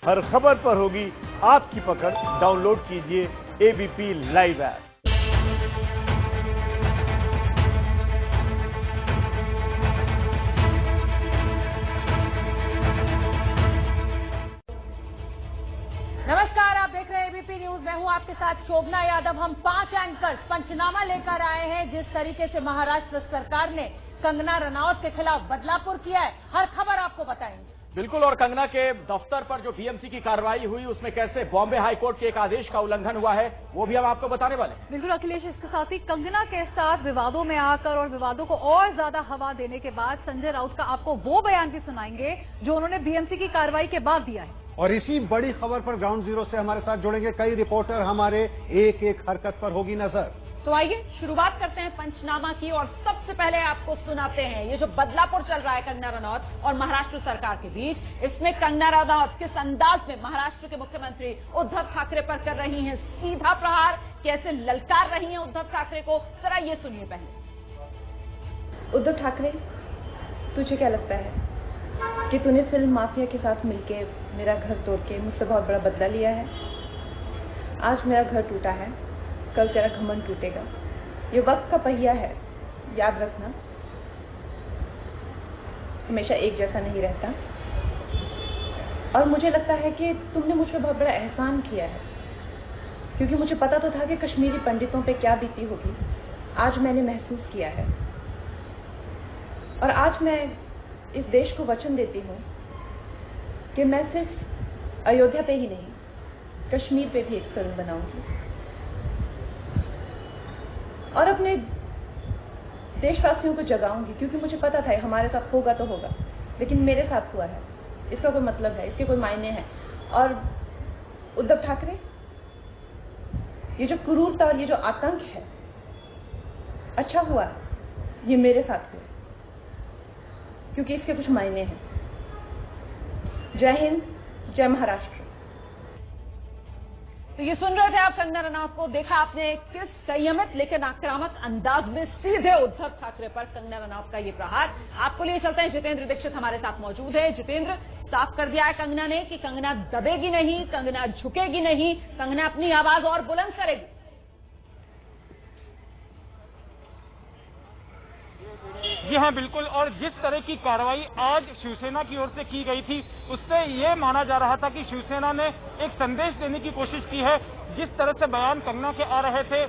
हर खबर पर होगी आपकी पकड़। डाउनलोड कीजिए एबीपी लाइव ऐप। नमस्कार, आप देख रहे हैं एबीपी न्यूज। मैं हूं आपके साथ शोभना यादव। हम 5 एंकर्स पंचनामा लेकर आए हैं। जिस तरीके से महाराष्ट्र सरकार ने कंगना रनौत के खिलाफ बदलापुर किया है, हर खबर आपको बताएंगे। बिल्कुल, और कंगना के दफ्तर पर जो बीएमसी की कार्रवाई हुई उसमें कैसे बॉम्बे हाईकोर्ट के एक आदेश का उल्लंघन हुआ है वो भी हम आपको बताने वाले हैं। बिल्कुल अखिलेश, इसके साथ ही कंगना के साथ विवादों में आकर और विवादों को और ज्यादा हवा देने के बाद संजय राउत का आपको वो बयान भी सुनाएंगे जो उन्होंने बीएमसी की कार्रवाई के बाद दिया है। और इसी बड़ी खबर पर ग्राउंड जीरो से हमारे साथ जुड़ेंगे कई रिपोर्टर। हमारे एक एक हरकत पर होगी नजर। तो आइए शुरुआत करते हैं पंचनामा की और सबसे पहले आपको सुनाते हैं ये जो बदलापुर चल रहा है कंगना रनौत और महाराष्ट्र सरकार के बीच। इसमें कंगना रनौत किस अंदाज में महाराष्ट्र के मुख्यमंत्री उद्धव ठाकरे पर कर रही हैं सीधा प्रहार, कैसे ललकार रही हैं उद्धव ठाकरे को, जरा ये सुनिए पहले। उद्धव ठाकरे, तुझे क्या लगता है कि तूने फिल्म माफिया के साथ मिलके मेरा घर तोड़ के मुझसे बहुत बड़ा बदला लिया है? आज मेरा घर टूटा है, कल तेरा घमंड टूटेगा। ये वक्त का पहिया है, याद रखना, हमेशा एक जैसा नहीं रहता। और मुझे लगता है कि तुमने मुझ पर बहुत बड़ा एहसान किया है, क्योंकि मुझे पता तो था कि कश्मीरी पंडितों पे क्या बीती होगी। आज मैंने महसूस किया है और आज मैं इस देश को वचन देती हूँ कि मैं सिर्फ अयोध्या पे ही नहीं, कश्मीर पे भी एक फिल्म बनाऊंगी और अपने देशवासियों को जगाऊंगी, क्योंकि मुझे पता था हमारे साथ होगा तो होगा, लेकिन मेरे साथ हुआ है, इसका कोई मतलब है, इसके कोई मायने हैं। और उद्धव ठाकरे, ये जो क्रूरता और ये जो आतंक है, अच्छा हुआ ये मेरे साथ हुआ, क्योंकि इसके कुछ मायने हैं। जय हिंद, जय महाराष्ट्र। तो ये सुन रहे थे आप कंगना रनौत को। देखा आपने किस संयमित लेकिन आक्रामक अंदाज में सीधे उद्धव ठाकरे पर कंगना रनौत का ये प्रहार। आपको लिए चलते हैं, जितेंद्र दीक्षित हमारे साथ मौजूद है। जितेंद्र, साफ कर दिया है कंगना ने कि कंगना दबेगी नहीं, कंगना झुकेगी नहीं, कंगना अपनी आवाज और बुलंद करेगी। जी हाँ, बिल्कुल। और जिस तरह की कार्रवाई आज शिवसेना की ओर से की गई थी उससे ये माना जा रहा था कि शिवसेना ने एक संदेश देने की कोशिश की है। जिस तरह से बयान कंगना के आ रहे थे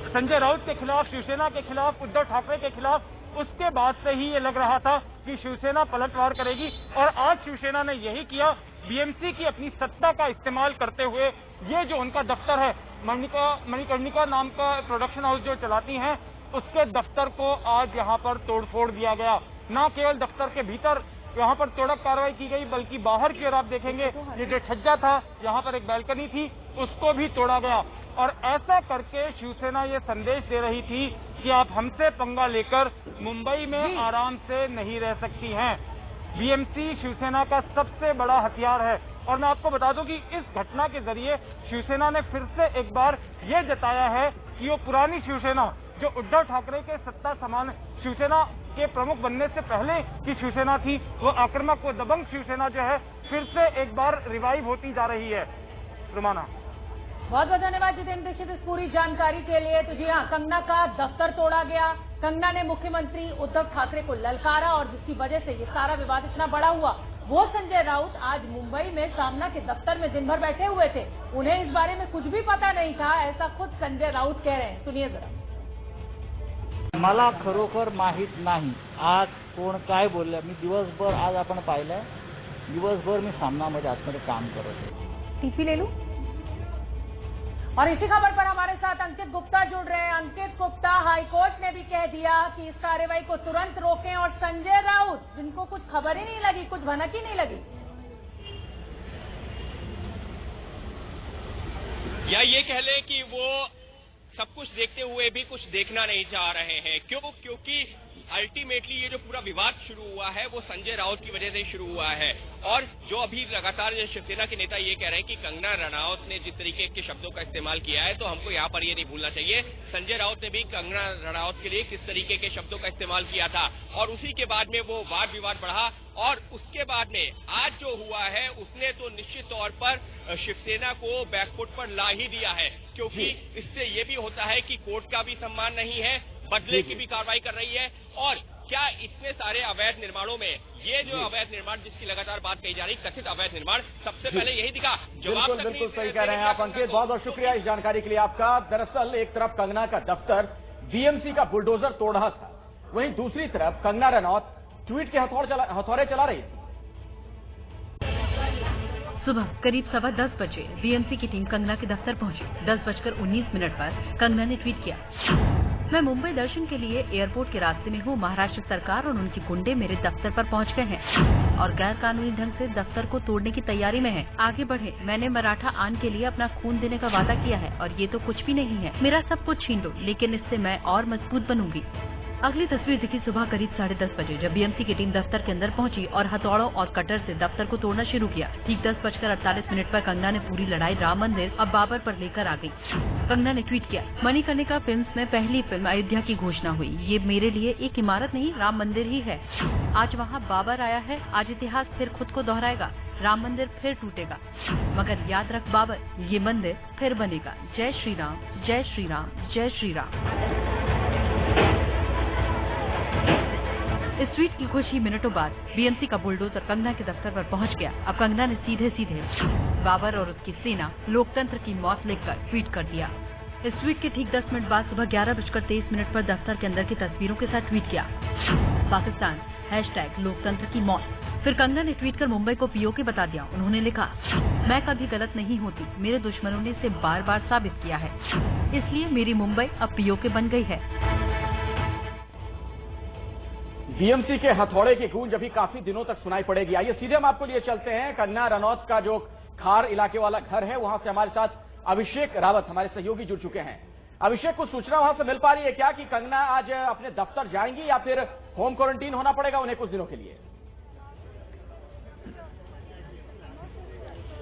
संजय राउत के खिलाफ, शिवसेना के खिलाफ, उद्धव ठाकरे के खिलाफ, उसके बाद से ही ये लग रहा था कि शिवसेना पलटवार करेगी। और आज शिवसेना ने यही किया। बीएमसी की अपनी सत्ता का इस्तेमाल करते हुए ये जो उनका दफ्तर है, मणिकर्णिका नाम का प्रोडक्शन हाउस जो चलाती हैं, उसके दफ्तर को आज यहाँ पर तोड़फोड़ दिया गया। न केवल दफ्तर के भीतर यहाँ पर तोड़क कार्रवाई की गई, बल्कि बाहर की ओर आप देखेंगे ये जो छज्जा था, यहाँ पर एक बैल्कनी थी, उसको भी तोड़ा गया। और ऐसा करके शिवसेना ये संदेश दे रही थी कि आप हमसे पंगा लेकर मुंबई में आराम से नहीं रह सकती हैं। बीएमसी शिवसेना का सबसे बड़ा हथियार है। और मैं आपको बता दूं कि इस घटना के जरिए शिवसेना ने फिर से एक बार ये जताया है कि वो पुरानी शिवसेना जो उद्धव ठाकरे के सत्ता समान शिवसेना के प्रमुख बनने से पहले की शिवसेना थी, वो आक्रामक, वो दबंग शिवसेना जो है फिर से एक बार रिवाइव होती जा रही है। रुमाना, बहुत बहुत धन्यवाद जितेंद्र दीक्षित इस पूरी जानकारी के लिए। तो जी हाँ, कंगना का दफ्तर तोड़ा गया, कंगना ने मुख्यमंत्री उद्धव ठाकरे को ललकारा और जिसकी वजह से ये सारा विवाद इतना बड़ा हुआ। वो संजय राउत आज मुंबई में सामना के दफ्तर में दिन भर बैठे हुए थे, उन्हें इस बारे में कुछ भी पता नहीं था, ऐसा खुद संजय राउत कह रहे हैं। सुनिए जरा। मला खरोखर माहित नाही आज कोण काय बोलले। मी दिवसभर, आज आपण पाहिलं, दिवसभर मी सामनामध्ये आतमध्ये काम करत होते। टीपी ले लूं? और इसी खबर पर हमारे साथ अंकित गुप्ता जुड़ रहे हैं। अंकित गुप्ता, हाईकोर्ट ने भी कह दिया कि इस कार्रवाई को तुरंत रोकें और संजय राउत, जिनको कुछ खबर ही नहीं लगी, कुछ भनक ही नहीं लगी, या ये कह लें कि वो सब कुछ देखते हुए भी कुछ देखना नहीं चाह रहे हैं। क्योंकि अल्टीमेटली ये जो पूरा विवाद शुरू हुआ है वो संजय राउत की वजह से शुरू हुआ है। और जो अभी लगातार शिवसेना के नेता ये कह रहे हैं कि कंगना रनौत ने जिस तरीके के शब्दों का इस्तेमाल किया है, तो हमको यहाँ पर ये नहीं भूलना चाहिए संजय राउत ने भी कंगना रनौत के लिए किस तरीके के शब्दों का इस्तेमाल किया था। और उसी के बाद में वो वाद विवाद बढ़ा और उसके बाद में आज जो हुआ है उसने तो निश्चित तौर पर शिवसेना को बैकफुट पर ला ही दिया है, क्योंकि इससे ये भी होता है कि कोर्ट का भी सम्मान नहीं है, बदले की भी कार्रवाई कर रही है। और क्या इतने सारे अवैध निर्माणों में ये जो अवैध निर्माण जिसकी लगातार बात कही जा रही, कथित अवैध निर्माण, सबसे पहले यही दिखा। बिल्कुल बिल्कुल सही कह रहे हैं आप अंकित, बहुत बहुत शुक्रिया इस जानकारी के लिए आपका। दरअसल एक तरफ कंगना का दफ्तर बीएमसी का बुलडोजर तोड़ रहा था, वहीं दूसरी तरफ कंगना रनौत ट्वीट के हथौड़े चला रही थी। सुबह करीब 10:15 बजे बीएमसी की टीम कंगना के दफ्तर पहुंची। 10:19 पर कंगना ने ट्वीट किया, मैं मुंबई दर्शन के लिए एयरपोर्ट के रास्ते में हूँ। महाराष्ट्र सरकार और उनके गुंडे मेरे दफ्तर पर पहुँच गए हैं और गैर कानूनी ढंग से दफ्तर को तोड़ने की तैयारी में हैं। आगे बढ़े, मैंने मराठा आन के लिए अपना खून देने का वादा किया है और ये तो कुछ भी नहीं है। मेरा सब कुछ छीन लो, लेकिन इससे मैं और मजबूत बनूंगी। अगली तस्वीर दिखी सुबह करीब 10:30 बजे, जब बीएमसी की टीम दफ्तर के अंदर पहुंची और हथौड़ों और कटर से दफ्तर को तोड़ना शुरू किया। ठीक 10:48 पर कंगना ने पूरी लड़ाई राम मंदिर और बाबर पर लेकर आ गई। कंगना ने ट्वीट किया, मणिकर्णिका फिल्म्स में पहली फिल्म अयोध्या की घोषणा हुई। ये मेरे लिए एक इमारत नहीं, राम मंदिर ही है। आज वहाँ बाबर आया है, आज इतिहास फिर खुद को दोहराएगा। राम मंदिर फिर टूटेगा, मगर याद रख बाबर, ये मंदिर फिर बनेगा। जय श्री राम, जय श्री राम, जय श्री राम। इस ट्वीट की कुछ ही मिनटों बाद बीएमसी का बुलडोजर कंगना के दफ्तर पर पहुंच गया। अब कंगना ने सीधे सीधे बाबर और उसकी सेना लोकतंत्र की मौत लिखकर ट्वीट कर दिया। इस ट्वीट के ठीक 10 मिनट बाद सुबह 11:23 पर दफ्तर के अंदर की तस्वीरों के साथ ट्वीट किया, पाकिस्तान #लोकतंत्र की मौत। फिर कंगना ने ट्वीट कर मुंबई को पीओके बता दिया। उन्होंने लिखा, मैं कभी गलत नहीं होती, मेरे दुश्मनों ने इसे बार बार साबित किया है, इसलिए मेरी मुंबई अब पीओके बन गई है। बीएमसी के हथौड़े की गूंज अभी काफी दिनों तक सुनाई पड़ेगी। आइए सीधे हम आपको लिए चलते हैं। कंगना रनौत का जो खार इलाके वाला घर है, वहां से हमारे साथ अभिषेक रावत हमारे सहयोगी जुड़ चुके हैं। अभिषेक, कुछ सूचना वहां से मिल पा रही है क्या कि कंगना आज अपने दफ्तर जाएंगी या फिर होम क्वारंटीन होना पड़ेगा उन्हें कुछ दिनों के लिए?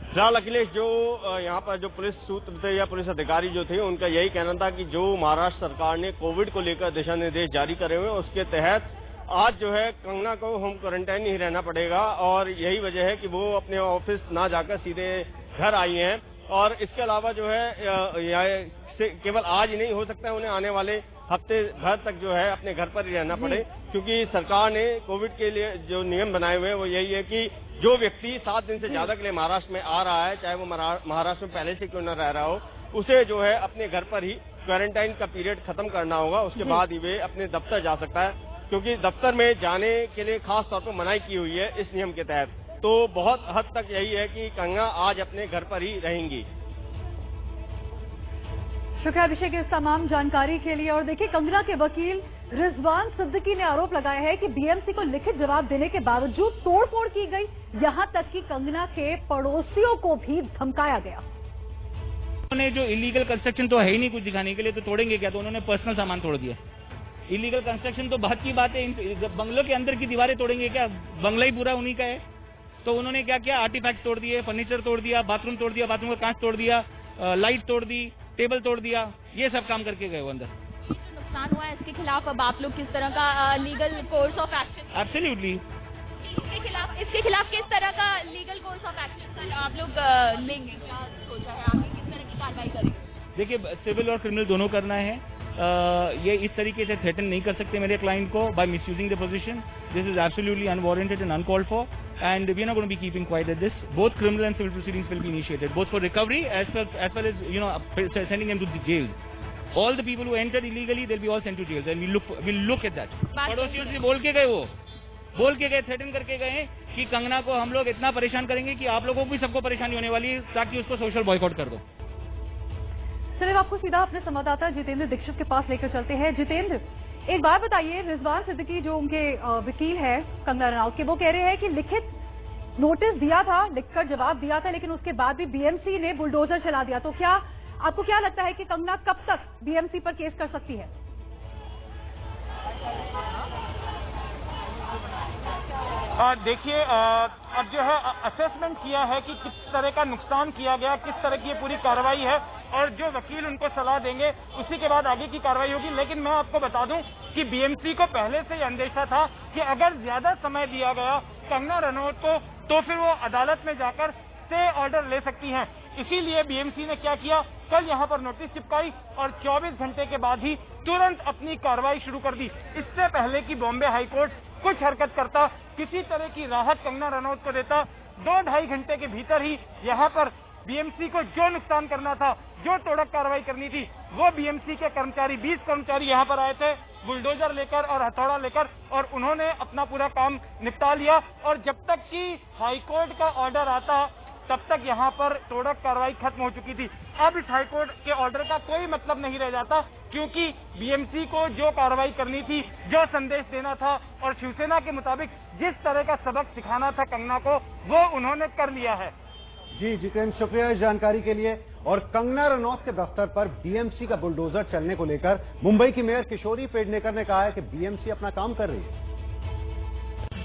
फिलहाल अखिलेश, जो यहाँ पर जो पुलिस सूत्र थे या पुलिस अधिकारी जो थे, उनका यही कहना था कि जो महाराष्ट्र सरकार ने कोविड को लेकर दिशा निर्देश जारी करे हुए, उसके तहत आज जो है कंगना को होम क्वारंटाइन ही रहना पड़ेगा और यही वजह है कि वो अपने ऑफिस ना जाकर सीधे घर आई हैं। और इसके अलावा जो है केवल आज ही नहीं, हो सकता है उन्हें आने वाले हफ्ते भर तक जो है अपने घर पर ही रहना पड़े, क्योंकि सरकार ने कोविड के लिए जो नियम बनाए हुए हैं वो यही है कि जो व्यक्ति 7 दिन से ज्यादा के लिए महाराष्ट्र में आ रहा है, चाहे वो महाराष्ट्र में पहले से क्यों न रह रहा हो, उसे जो है अपने घर पर ही क्वारंटाइन का पीरियड खत्म करना होगा। उसके बाद ही वे अपने दफ्तर जा सकता है, क्योंकि दफ्तर में जाने के लिए खास तौर पर मनाही की हुई है इस नियम के तहत। तो बहुत हद तक यही है कि कंगना आज अपने घर पर ही रहेंगी। शुक्रिया अभिषेक इस तमाम जानकारी के लिए। और देखिए, कंगना के वकील रिजवान सिद्दीकी ने आरोप लगाया है कि बीएमसी को लिखित जवाब देने के बावजूद तोड़फोड़ की गई, यहां तक कि कंगना के पड़ोसियों को भी धमकाया गया। उन्होंने जो इलीगल कंस्ट्रक्शन तो है ही नहीं कुछ दिखाने के लिए, तो तोड़ेंगे क्या? तो उन्होंने पर्सनल सामान तोड़ दिया। इलीगल कंस्ट्रक्शन तो बात की बात है, बंगलों के अंदर की दीवारें तोड़ेंगे क्या? बंगला ही पूरा उन्हीं का है। तो उन्होंने क्या किया, आर्टिफैक्ट तोड़ दिए, फर्नीचर तोड़ दिया, बाथरूम तोड़ दिया, बाथरूम का कांच तोड़ दिया, लाइट तोड़ दी, टेबल तोड़ दिया, ये सब काम करके गए वो अंदर। नुकसान हुआ है, इसके खिलाफ अब आप लोग किस तरह का legal course of action? Absolutely. इसके खिलाफ किस तरह का लीगल कोर्स ऑफ एक्शन आप लोग लेंगे? क्या सोचा है आपने, किस तरह की कार्रवाई करेंगे? देखिए, सिविल और क्रिमिनल दोनों करना है। ये इस तरीके से थ्रेटन नहीं कर सकते मेरे क्लाइंट को by misusing the position. This is absolutely unwarranted and uncalled for, and we are not going to be keeping quiet at this. Both criminal and civil proceedings will be initiated, both for recovery as well as sending them to the jails. All the people who entered illegally, they'll be all sent to jails, and we'll look at that. पड़ोसियों से बोल के गए, threaten करके गए कि कंगना को हम लोग इतना परेशान करेंगे कि आप लोगों को भी सबको परेशानी होने वाली है, ताकि उसको सोशल बॉयकॉट कर दो। चलिए आपको सीधा अपने संवाददाता जितेंद्र दीक्षित के पास लेकर चलते हैं। जितेंद्र, एक बात बताइए, रिजवान सिद्दीकी जो उनके वकील है कंगना रनौत के, वो कह रहे हैं कि लिखित नोटिस दिया था, लिखकर जवाब दिया था, लेकिन उसके बाद भी बीएमसी ने बुलडोजर चला दिया। तो क्या आपको क्या लगता है कि कंगना कब तक बीएमसी पर केस कर सकती है? देखिए, अब जो है असेसमेंट किया है कि किस तरह का नुकसान किया गया, किस तरह की ये पूरी कार्रवाई है, और जो वकील उनको सलाह देंगे उसी के बाद आगे की कार्रवाई होगी। लेकिन मैं आपको बता दूं कि बीएमसी को पहले से ही अंदेशा था कि अगर ज्यादा समय दिया गया कंगना रनौत को तो फिर वो अदालत में जाकर स्टे ऑर्डर ले सकती हैं। इसीलिए बीएमसी ने क्या किया, कल यहाँ पर नोटिस चिपकाई और 24 घंटे के बाद ही तुरंत अपनी कार्रवाई शुरू कर दी। इससे पहले कि बॉम्बे हाईकोर्ट कुछ हरकत करता, किसी तरह की राहत कंगना रनौत को देता, 2-2.5 घंटे के भीतर ही यहाँ पर बीएमसी को जो नुकसान करना था, जो तोड़क कार्रवाई करनी थी, वो बीएमसी के कर्मचारी 20 कर्मचारी यहाँ पर आए थे बुलडोजर लेकर और हथौड़ा लेकर, और उन्होंने अपना पूरा काम निपटा लिया। और जब तक कि हाईकोर्ट का ऑर्डर आता तब तक यहाँ पर तोड़क कार्रवाई खत्म हो चुकी थी। अब इस हाईकोर्ट के ऑर्डर का कोई मतलब नहीं रह जाता, क्योंकि बीएमसी को जो कार्रवाई करनी थी, जो संदेश देना था और शिवसेना के मुताबिक जिस तरह का सबक सिखाना था कंगना को, वो उन्होंने कर लिया है। जी जितेंद्र, शुक्रिया इस जानकारी के लिए। और कंगना रनौत के दफ्तर पर बीएमसी का बुलडोजर चलने को लेकर मुंबई की मेयर किशोरी पेडनेकर ने कहा है कि बीएमसी अपना काम कर रही है।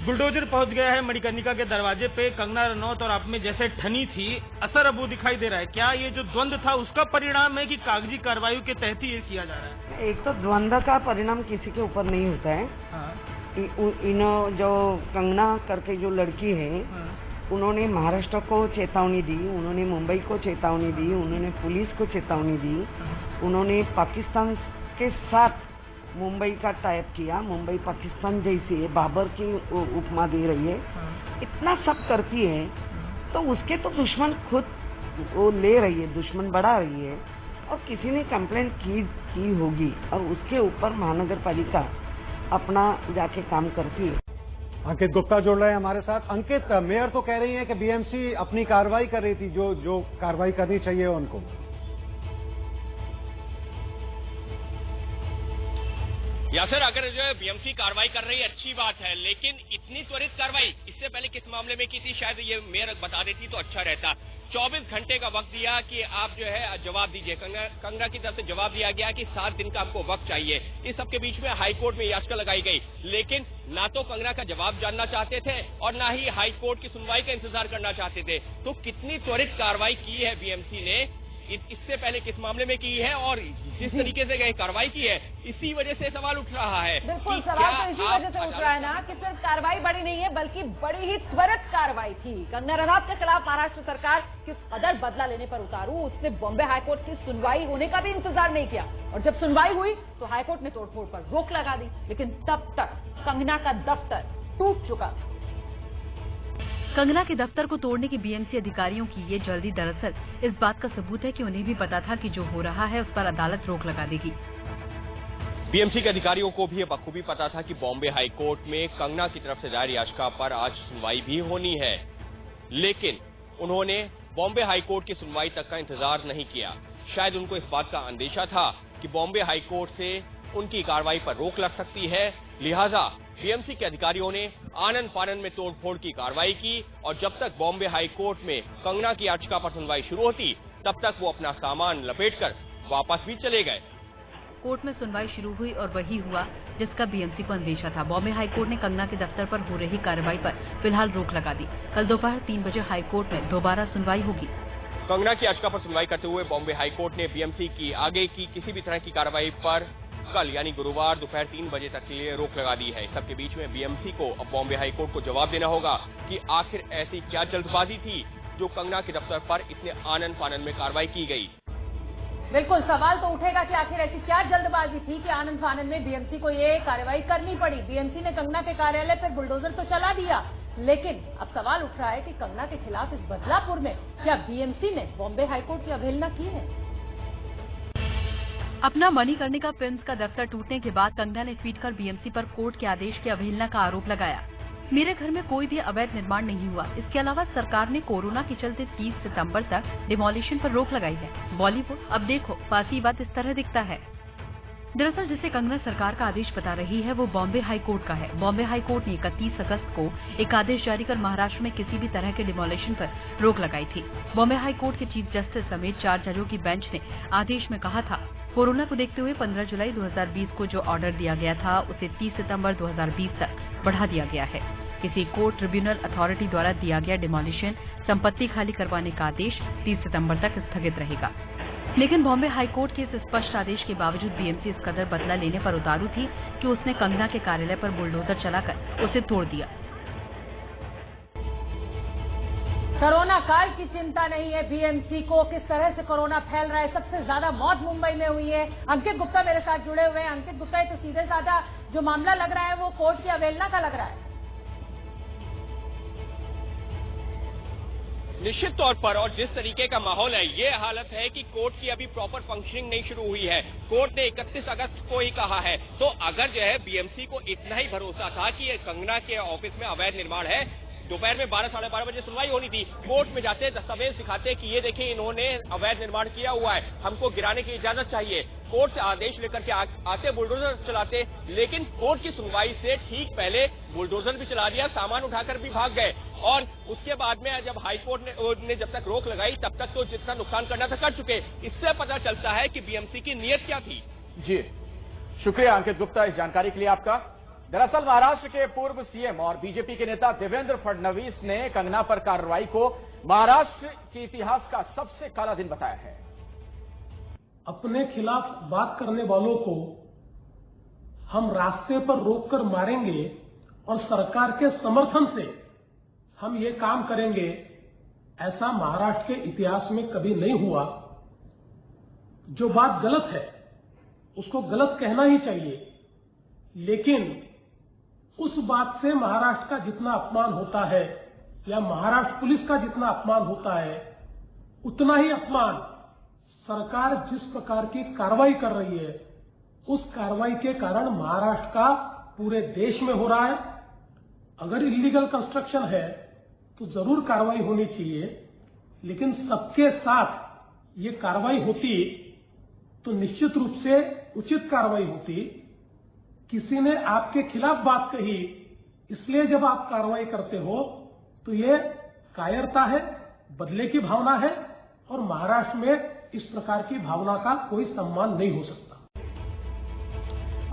बुलडोजर पहुंच गया है मणिकर्णिका के दरवाजे पे। कंगना रनौत और आप में जैसे ठनी थी, असर अब वो दिखाई दे रहा है। क्या ये जो द्वंद्व था उसका परिणाम है कि कागजी कार्रवाई के तहत ही ये किया जा रहा है? एक तो द्वंद्व का परिणाम किसी के ऊपर नहीं होता है। इन जो कंगना करके जो लड़की है, उन्होंने महाराष्ट्र को चेतावनी दी, उन्होंने मुंबई को चेतावनी दी, उन्होंने पुलिस को चेतावनी दी, उन्होंने पाकिस्तान के साथ मुंबई का टाइप किया। मुंबई पाकिस्तान जैसी है, बाबर की उपमा दे रही है, इतना सब करती है तो उसके तो दुश्मन खुद वो ले रही है, दुश्मन बढ़ा रही है। और किसी ने कंप्लेंट की होगी और उसके ऊपर महानगर पालिका अपना जाके काम करती है। अंकित गुप्ता जुड़ रहे हैं हमारे साथ। अंकित, मेयर तो कह रही है कि बीएमसी अपनी कार्रवाई कर रही थी, जो कार्रवाई करनी चाहिए उनको। यासर, अगर जो है बीएमसी कार्रवाई कर रही है अच्छी बात है, लेकिन इतनी त्वरित कार्रवाई इससे पहले किस मामले में की थी, शायद ये मेयर बता देती तो अच्छा रहता। 24 घंटे का वक्त दिया कि आप जो है जवाब दीजिए। कंगना की तरफ से जवाब दिया गया कि 7 दिन का आपको वक्त चाहिए। इस सब के बीच में हाईकोर्ट में याचिका लगाई गई, लेकिन ना तो कंगना का जवाब जानना चाहते थे और ना ही हाईकोर्ट की सुनवाई का इंतजार करना चाहते थे। तो कितनी त्वरित कार्रवाई की है बीएमसी ने, इससे पहले किस मामले में की है और जिस तरीके से गए कार्रवाई की है, इसी वजह से सवाल उठ रहा है। बिल्कुल, सवाल तो इसी वजह से उठ रहा है ना कि सिर्फ कार्रवाई बड़ी नहीं है बल्कि बड़ी ही त्वरित कार्रवाई थी। कंगना रनौत के खिलाफ महाराष्ट्र सरकार किस कदर बदला लेने पर उतारू, उसने बॉम्बे हाईकोर्ट की सुनवाई होने का भी इंतजार नहीं किया, और जब सुनवाई हुई तो हाईकोर्ट ने तोड़फोड़ पर रोक लगा दी। लेकिन तब तक कंगना का दफ्तर टूट चुका था। कंगना के दफ्तर को तोड़ने की बीएमसी अधिकारियों की ये जल्दी दरअसल इस बात का सबूत है कि उन्हें भी पता था कि जो हो रहा है उस पर अदालत रोक लगा देगी। बीएमसी के अधिकारियों को भी बखूबी पता था कि बॉम्बे हाईकोर्ट में कंगना की तरफ से दायर याचिका पर आज सुनवाई भी होनी है, लेकिन उन्होंने बॉम्बे हाईकोर्ट की सुनवाई तक का इंतजार नहीं किया। शायद उनको इस बात का अंदेशा था कि बॉम्बे हाईकोर्ट से उनकी कार्रवाई पर रोक लग सकती है, लिहाजा बीएमसी के अधिकारियों ने आनन फानन में तोड़फोड़ की कार्रवाई की, और जब तक बॉम्बे हाईकोर्ट में कंगना की याचिका पर सुनवाई शुरू होती तब तक वो अपना सामान लपेटकर वापस भी चले गए। कोर्ट में सुनवाई शुरू हुई और वही हुआ जिसका बीएमसी को अंदेशा था। बॉम्बे हाईकोर्ट ने कंगना के दफ्तर पर हो रही कार्रवाई पर फिलहाल रोक लगा दी। कल दोपहर 3 बजे हाईकोर्ट में दोबारा सुनवाई होगी। कंगना की याचिका पर सुनवाई करते हुए बॉम्बे हाईकोर्ट ने बीएमसी की आगे की किसी भी तरह की कार्रवाई पर कल यानी गुरुवार दोपहर 3 बजे तक के लिए रोक लगा दी है। सबके बीच में बीएमसी को अब बॉम्बे हाईकोर्ट को जवाब देना होगा कि आखिर ऐसी क्या जल्दबाजी थी जो कंगना के दफ्तर पर इतने आनन फानन में कार्रवाई की गई। बिल्कुल, सवाल तो उठेगा कि आखिर ऐसी क्या जल्दबाजी थी कि आनंद फानन में बीएमसी को ये कार्रवाई करनी पड़ी। बीएमसी ने कंगना के कार्यालय पर बुलडोजर तो चला दिया, लेकिन अब सवाल उठ रहा है कि कंगना के खिलाफ इस बदलापुर में क्या बीएमसी ने बॉम्बे हाईकोर्ट की अवहेलना की है। अपना मणिकर्णिका फिल्म्स का दफ्तर टूटने के बाद कंगना ने ट्वीट कर बीएमसी पर कोर्ट के आदेश की अवहेलना का आरोप लगाया। मेरे घर में कोई भी अवैध निर्माण नहीं हुआ। इसके अलावा सरकार ने कोरोना के चलते 30 सितंबर तक डिमोलिशन पर रोक लगाई है। बॉलीवुड अब देखो फासीवाद इस तरह दिखता है। दरअसल जिसे कंगना सरकार का आदेश बता रही है वो बॉम्बे हाईकोर्ट का है। बॉम्बे हाईकोर्ट ने 31 अगस्त को एक आदेश जारी कर महाराष्ट्र में किसी भी तरह के डिमोलिशन पर रोक लगाई थी। बॉम्बे हाईकोर्ट के चीफ जस्टिस समेत 4 जजों की बेंच ने आदेश में कहा था कोरोना को देखते हुए 15 जुलाई 2020 को जो ऑर्डर दिया गया था उसे 30 सितंबर 2020 तक बढ़ा दिया गया है। किसी कोर्ट ट्रिब्यूनल अथॉरिटी द्वारा दिया गया डिमोलिशन संपत्ति खाली करवाने का आदेश 30 सितंबर तक स्थगित रहेगा। लेकिन बॉम्बे हाईकोर्ट के इस स्पष्ट आदेश के बावजूद बीएमसी इस कदर बदला लेने पर उतारू थी कि उसने कंगना के कार्यालय पर बुलडोजर चलाकर उसे तोड़ दिया। कोरोना काल की चिंता नहीं है बीएमसी को, किस तरह से कोरोना फैल रहा है। सबसे ज्यादा मौत मुंबई में हुई है। अंकित गुप्ता मेरे साथ जुड़े हुए हैं। अंकित गुप्ता, तो सीधे साधा जो मामला लग रहा है वो कोर्ट की अवहेलना का लग रहा है। निश्चित तौर पर, और जिस तरीके का माहौल है, ये हालत है कि कोर्ट की अभी प्रॉपर फंक्शनिंग नहीं शुरू हुई है। कोर्ट ने 31 अगस्त को ही कहा है। तो अगर जो है बीएमसी को इतना ही भरोसा था कि ये कंगना के ऑफिस में अवैध निर्माण है, दोपहर में 12 साढ़े 12 बजे सुनवाई होनी थी, कोर्ट में जाते दस्तावेज दिखाते कि ये देखिए इन्होंने अवैध निर्माण किया हुआ है, हमको गिराने की इजाजत चाहिए, कोर्ट से आदेश लेकर के आते बुलडोजर चलाते। लेकिन कोर्ट की सुनवाई से ठीक पहले बुलडोजर भी चला दिया, सामान उठाकर भी भाग गए। और उसके बाद में जब हाईकोर्ट ने जब तक रोक लगाई तब तक तो जितना नुकसान करना था कर चुके। इससे पता चलता है कि बीएमसी की नीयत क्या थी। जी शुक्रिया अंकित गुप्ता इस जानकारी के लिए आपका। दरअसल महाराष्ट्र के पूर्व सीएम और बीजेपी के नेता देवेंद्र फडणवीस ने कंगना पर कार्रवाई को महाराष्ट्र के इतिहास का सबसे काला दिन बताया है। अपने खिलाफ बात करने वालों को हम रास्ते पर रोककर मारेंगे और सरकार के समर्थन से हम ये काम करेंगे, ऐसा महाराष्ट्र के इतिहास में कभी नहीं हुआ। जो बात गलत है उसको गलत कहना ही चाहिए, लेकिन उस बात से महाराष्ट्र का जितना अपमान होता है या महाराष्ट्र पुलिस का जितना अपमान होता है, उतना ही अपमान सरकार जिस प्रकार की कार्रवाई कर रही है उस कार्रवाई के कारण महाराष्ट्र का पूरे देश में हो रहा है। अगर इलीगल कंस्ट्रक्शन है तो जरूर कार्रवाई होनी चाहिए, लेकिन सबके साथ ये कार्रवाई होती तो निश्चित रूप से उचित कार्रवाई होती। किसी ने आपके खिलाफ बात कही, इसलिए जब आप कार्रवाई करते हो तो ये कायरता है, बदले की भावना है, और महाराष्ट्र में इस प्रकार की भावना का कोई सम्मान नहीं हो सकता।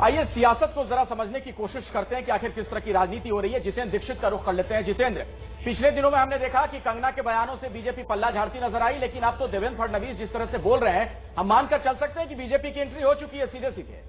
आइए सियासत को जरा समझने की कोशिश करते हैं कि आखिर किस तरह की राजनीति हो रही है। जितेंद्र दीक्षित का रुख कर लेते हैं। जितेंद्र, पिछले दिनों में हमने देखा कि कंगना के बयानों से बीजेपी पल्ला झाड़ती नजर आई, लेकिन अब तो देवेंद्र फडणवीस जिस तरह से बोल रहे हैं, हम मानकर चल सकते हैं कि बीजेपी की एंट्री हो चुकी है सीधे सीधे।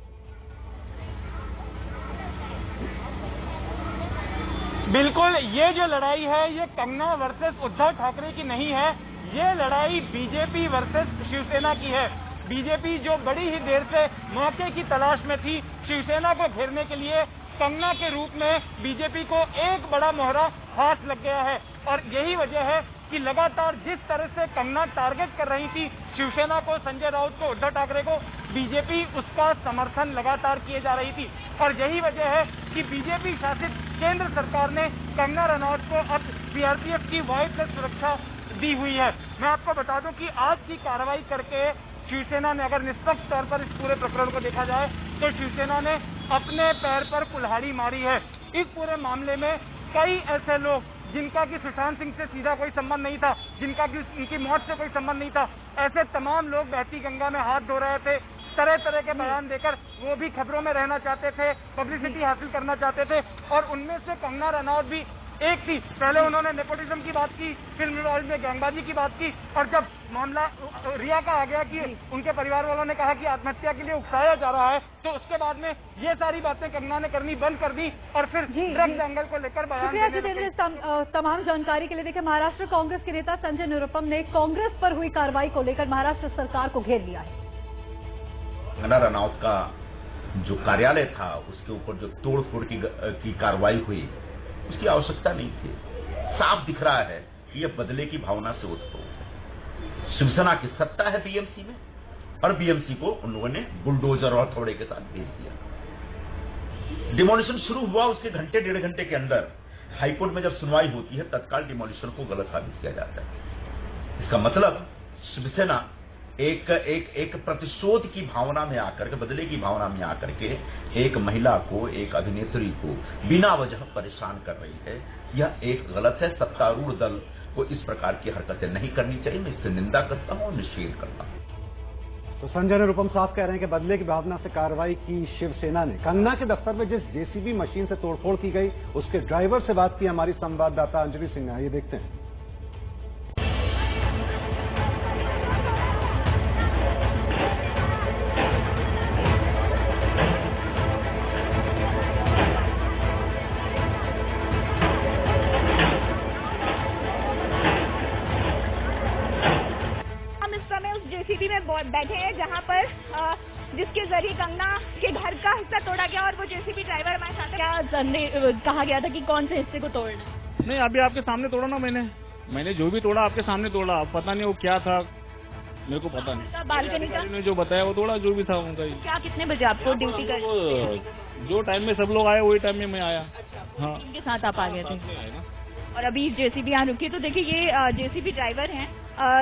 बिल्कुल, ये जो लड़ाई है ये कंगना वर्सेस उद्धव ठाकरे की नहीं है, ये लड़ाई बीजेपी वर्सेस शिवसेना की है। बीजेपी जो बड़ी ही देर से मौके की तलाश में थी शिवसेना को घेरने के लिए, कंगना के रूप में बीजेपी को एक बड़ा मोहरा हाथ लग गया है। और यही वजह है कि लगातार जिस तरह से कंगना टारगेट कर रही थी शिवसेना को, संजय राउत को, उद्धव ठाकरे को, बीजेपी उसका समर्थन लगातार किए जा रही थी। और यही वजह है कि बीजेपी शासित केंद्र सरकार ने कंगना रनौत को अब सीआरपीएफ की वायुसेना सुरक्षा दी हुई है। मैं आपको बता दूं कि आज की कार्रवाई करके शिवसेना ने, अगर निष्पक्ष तौर पर इस पूरे प्रकरण को देखा जाए तो शिवसेना ने अपने पैर पर कुल्हाड़ी मारी है। इस पूरे मामले में कई ऐसे लोग जिनका कि सुशांत सिंह से सीधा कोई संबंध नहीं था, जिनका कि उनकी मौत से कोई संबंध नहीं था, ऐसे तमाम लोग बहती गंगा में हाथ धो रहे थे, तरह तरह के बयान देकर वो भी खबरों में रहना चाहते थे, पब्लिसिटी हासिल करना चाहते थे। और उनमें से कंगना रनौत भी एक थी। पहले उन्होंने नेपोटिज्म की बात की, फिल्म वर्ल्ड में गैंगबाजी की बात की, और जब मामला रिया का आ गया कि उनके परिवार वालों ने कहा कि आत्महत्या के लिए उकसाया जा रहा है, तो उसके बाद में ये सारी बातें कंगना ने करनी बंद कर दी और फिर ड्रग्स एंगल को लेकर बयान देने लगे। तमाम जानकारी के लिए देखिए, महाराष्ट्र कांग्रेस के नेता संजय निरुपम ने कांग्रेस पर हुई कार्रवाई को लेकर महाराष्ट्र सरकार को घेर लिया है। कंगना रनौत का जो कार्यालय था उसके ऊपर जो तोड़फोड़ की कार्रवाई हुई, उसकी आवश्यकता नहीं थी। साफ दिख रहा है कि यह बदले की भावना से उत्पन्न शिवसेना की सत्ता है बीएमसी में, और बीएमसी को उन लोगों ने बुलडोजर और हथौड़े के साथ भेज दिया। डिमोलिशन शुरू हुआ, उसके घंटे डेढ़ घंटे के अंदर हाईकोर्ट में जब सुनवाई होती है तत्काल डिमोलिशन को गलत साबित किया जाता है। इसका मतलब शिवसेना एक प्रतिशोध की भावना में आकर के, बदले की भावना में आकर के एक महिला को, एक अभिनेत्री को बिना वजह परेशान कर रही है। यह एक गलत है। सत्तारूढ़ दल को इस प्रकार की हरकतें नहीं करनी चाहिए। मैं इससे निंदा करता हूं और निषेध करता हूं। तो संजय निरुपम साफ कह रहे हैं कि बदले की भावना से कार्रवाई की शिवसेना ने। कंगना के दफ्तर में जिस जेसीबी मशीन से तोड़फोड़ की गई उसके ड्राइवर से बात की हमारी संवाददाता अंजलि सिंह ने। ये देखते हैं। जेसीबी में बैठे हैं जहां पर जिसके जरिए कंगना के घर का हिस्सा तोड़ा गया और वो जेसीबी ड्राइवर हमारे साथ क्या कहा गया था कि कौन से हिस्से को तोड़ना? नहीं, अभी आपके सामने तोड़ा ना मैंने जो भी तोड़ा आपके सामने तोड़ा। पता नहीं वो क्या था, मेरे को पता नहीं। बालकनी का ने जो बताया वो तोड़ा, जो भी था उनका। क्या कितने बजे आपको ड्यूटी कर? जो टाइम में सब लोग आए वही टाइम में मैं आया। हाँ, उनके साथ आप आ गए थे। और अभी जेसीबी यहाँ रुकी, तो देखिए ये जेसीबी ड्राइवर हैं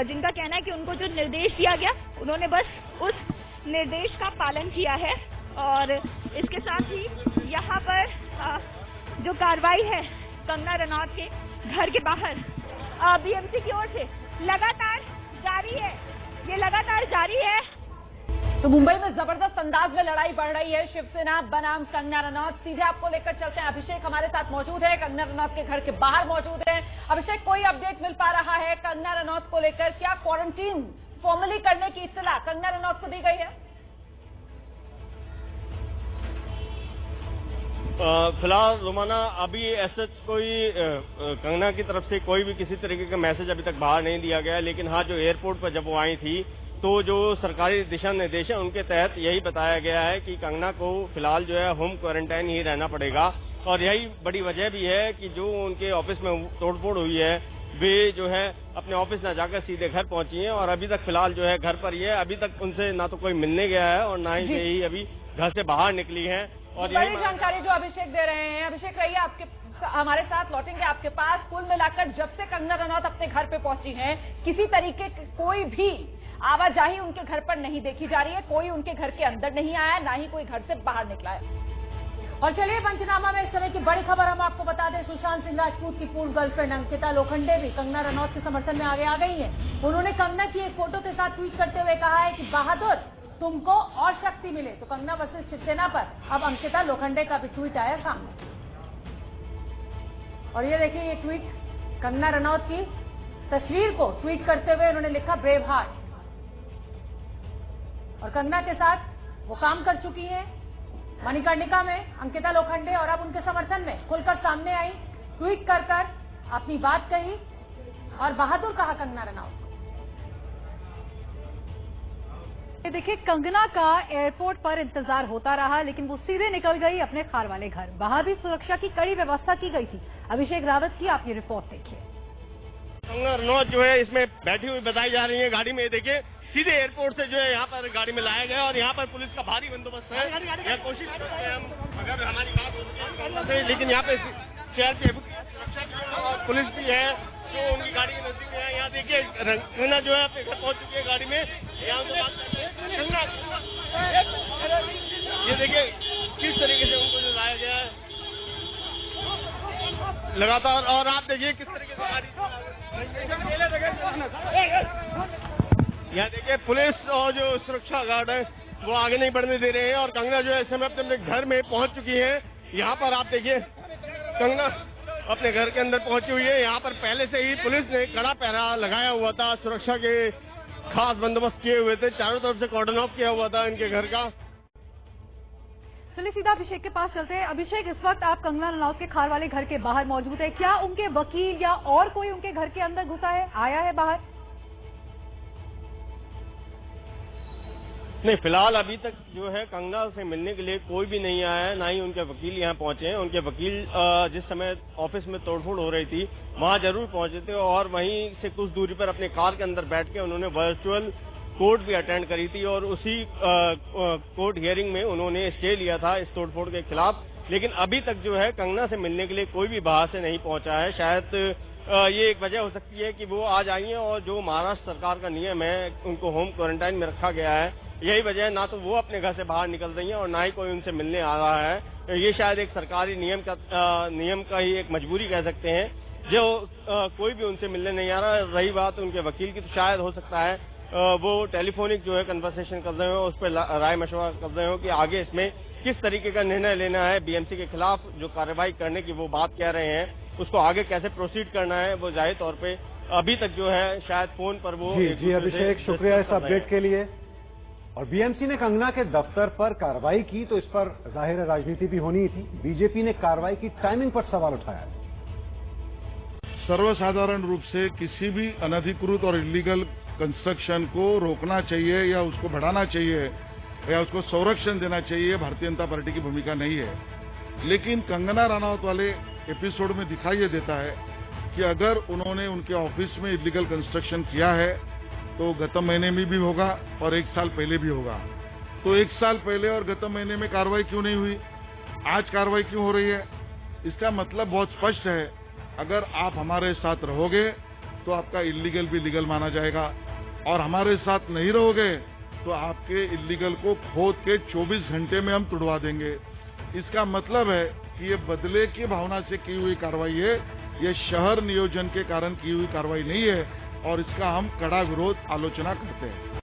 जिनका कहना है कि उनको जो निर्देश दिया गया उन्होंने बस उस निर्देश का पालन किया है। और इसके साथ ही यहाँ पर जो कार्रवाई है कंगना रनौत के घर के बाहर बीएमसी की ओर से लगातार जारी है, ये लगातार जारी है। तो मुंबई में जबरदस्त अंदाज में लड़ाई बढ़ रही है शिवसेना बनाम कंगना रनौत। सीधे आपको लेकर चलते हैं। अभिषेक हमारे साथ मौजूद है, कंगना रनौत के घर के बाहर मौजूद है। अभिषेक, कोई अपडेट मिल पा रहा है कंगना रनौत को लेकर? क्या क्वारंटीन फॉर्मली करने की इत्तला कंगना रनौत को दी गई है? फिलहाल रोमाना अभी ऐसा कोई कंगना की तरफ से कोई भी किसी तरीके का मैसेज अभी तक बाहर नहीं दिया गया। लेकिन हाँ, जो एयरपोर्ट पर जब वो आई थी तो जो सरकारी दिशा निर्देश है उनके तहत यही बताया गया है कि कंगना को फिलहाल जो है होम क्वारंटाइन ही रहना पड़ेगा। और यही बड़ी वजह भी है कि जो उनके ऑफिस में तोड़फोड़ हुई है वे जो है अपने ऑफिस ना जाकर सीधे घर पहुंची हैं और अभी तक फिलहाल जो है घर पर ही है। अभी तक उनसे ना तो कोई मिलने गया है और ना ही यही अभी घर से बाहर निकली है। और बड़ी जानकारी जो अभिषेक दे रहे हैं। अभिषेक रहिए, आपके हमारे साथ लौटेंगे आपके पास। कुल मिलाकर जब से कंगना रनौत अपने घर पे पहुंची है किसी तरीके की कोई भी आवाजाही उनके घर पर नहीं देखी जा रही है। कोई उनके घर के अंदर नहीं आया, ना ही कोई घर से बाहर निकला है। और चलिए पंचनामा में इस समय की बड़ी खबर हम आपको बता दें। सुशांत सिंह राजपूत की पूर्व गर्लफ्रेंड अंकिता लोखंडे भी कंगना रनौत के समर्थन में आगे आ गई है। उन्होंने कंगना की एक फोटो के साथ ट्वीट करते हुए कहा है कि बहादुर तुमको और शक्ति मिले। तो कंगना वर्सेस शिवसेना पर अब अंकिता लोखंडे का भी ट्वीट आया सामने। और ये देखिए, ये ट्वीट कंगना रनौत की तस्वीर को ट्वीट करते हुए उन्होंने लिखा ब्रेव हार्ट। और कंगना के साथ वो काम कर चुकी हैं मणिकर्णिका में अंकिता लोखंडे, और अब उनके समर्थन में खुलकर सामने आई, ट्वीट कर अपनी बात कही और बहादुर कहा कंगना रनौत। देखिए, कंगना का एयरपोर्ट पर इंतजार होता रहा लेकिन वो सीधे निकल गई अपने खार वाले घर। वहां भी सुरक्षा की कड़ी व्यवस्था की गई थी। अभिषेक रावत की आप ये रिपोर्ट देखिए। कंगना रनौत जो है इसमें बैठी हुई बताई जा रही है गाड़ी में। देखिए, सीधे एयरपोर्ट से जो है यहाँ पर गाड़ी में लाया गया और यहाँ पर पुलिस का भारी बंदोबस्त है। यह कोशिश करते हैं हम, अगर हमारी बात होती, लेकिन यहाँ पे शहर की सुरक्षा और पुलिस भी है जो उनकी गाड़ी के नजदीक में है। यहाँ देखिए, कंगना जो है अपने घर पहुंच चुकी है गाड़ी में। यहाँ उनको बात करते हैं, ये देखिए किस तरीके से उनको जो लाया गया है लगातार। और आप देखिए किस तरीके से गाड़ी, यहाँ देखिए पुलिस और जो सुरक्षा गार्ड है वो आगे नहीं बढ़ने दे रहे हैं। और कंगना जो है इस समय अपने घर में पहुंच चुकी है। यहाँ पर आप देखिए कंगना अपने घर के अंदर पहुंची हुई है। यहाँ पर पहले से ही पुलिस ने कड़ा पहरा लगाया हुआ था, सुरक्षा के खास बंदोबस्त किए हुए थे, चारों तरफ से कॉर्डन ऑफ किया हुआ था इनके घर का। चलिए सीधा अभिषेक के पास चलते हैं। अभिषेक, इस वक्त आप कंगना रनौत के खार वाले घर के बाहर मौजूद है। क्या उनके वकील या और कोई उनके घर के अंदर घुसा है, आया है बाहर? नहीं, फिलहाल अभी तक जो है कंगना से मिलने के लिए कोई भी नहीं आया है, ना ही उनके वकील यहाँ पहुंचे हैं। उनके वकील जिस समय ऑफिस में तोड़फोड़ हो रही थी वहां जरूर पहुंचे थे और वहीं से कुछ दूरी पर अपने कार के अंदर बैठ के उन्होंने वर्चुअल कोर्ट भी अटेंड करी थी और उसी कोर्ट हियरिंग में उन्होंने स्टे लिया था इस तोड़फोड़ के खिलाफ। लेकिन अभी तक जो है कंगना से मिलने के लिए कोई भी बाहर से नहीं पहुंचा है। शायद ये एक वजह हो सकती है कि वो आज आई हैं और जो महाराष्ट्र सरकार का नियम है उनको होम क्वारंटाइन में रखा गया है, यही वजह है। ना तो वो अपने घर से बाहर निकल रही हैं और ना ही कोई उनसे मिलने आ रहा है। ये शायद एक सरकारी नियम का ही एक मजबूरी कह सकते हैं, जो कोई भी उनसे मिलने नहीं आ रहा। रही बात उनके वकील की, तो शायद हो सकता है वो टेलीफोनिक जो है कन्वर्सेशन कर रहे हो, उस पर राय मशवरा कर रहे हो कि आगे इसमें किस तरीके का निर्णय लेना है। बीएमसी के खिलाफ जो कार्रवाई करने की वो बात कह रहे हैं, उसको आगे कैसे प्रोसीड करना है, वो जाहिर तौर पे अभी तक जो है शायद फोन पर वो जी अभिषेक, शुक्रिया इस अपडेट के लिए। और बीएमसी ने कंगना के दफ्तर पर कार्रवाई की तो इस पर जाहिर राजनीति भी होनी थी। बीजेपी ने कार्रवाई की टाइमिंग पर सवाल उठाया। सर्वसाधारण रूप से किसी भी अनधिकृत और इलीगल कंस्ट्रक्शन को रोकना चाहिए या उसको बढ़ाना चाहिए या उसको संरक्षण देना चाहिए, भारतीय जनता पार्टी की भूमिका नहीं है। लेकिन कंगना रनौत वाले एपिसोड में दिखाई ये देता है कि अगर उन्होंने उनके ऑफिस में इलीगल कंस्ट्रक्शन किया है तो गत महीने में भी होगा और 1 साल पहले भी होगा। तो 1 साल पहले और गत महीने में कार्रवाई क्यों नहीं हुई, आज कार्रवाई क्यों हो रही है? इसका मतलब बहुत स्पष्ट है, अगर आप हमारे साथ रहोगे तो आपका इलीगल भी लीगल माना जाएगा और हमारे साथ नहीं रहोगे तो आपके इलीगल को खोद के 24 घंटे में हम तुड़वा देंगे। इसका मतलब है कि ये बदले की भावना से की हुई कार्रवाई है, ये शहर नियोजन के कारण की हुई कार्रवाई नहीं है और इसका हम कड़ा विरोध आलोचना करते हैं।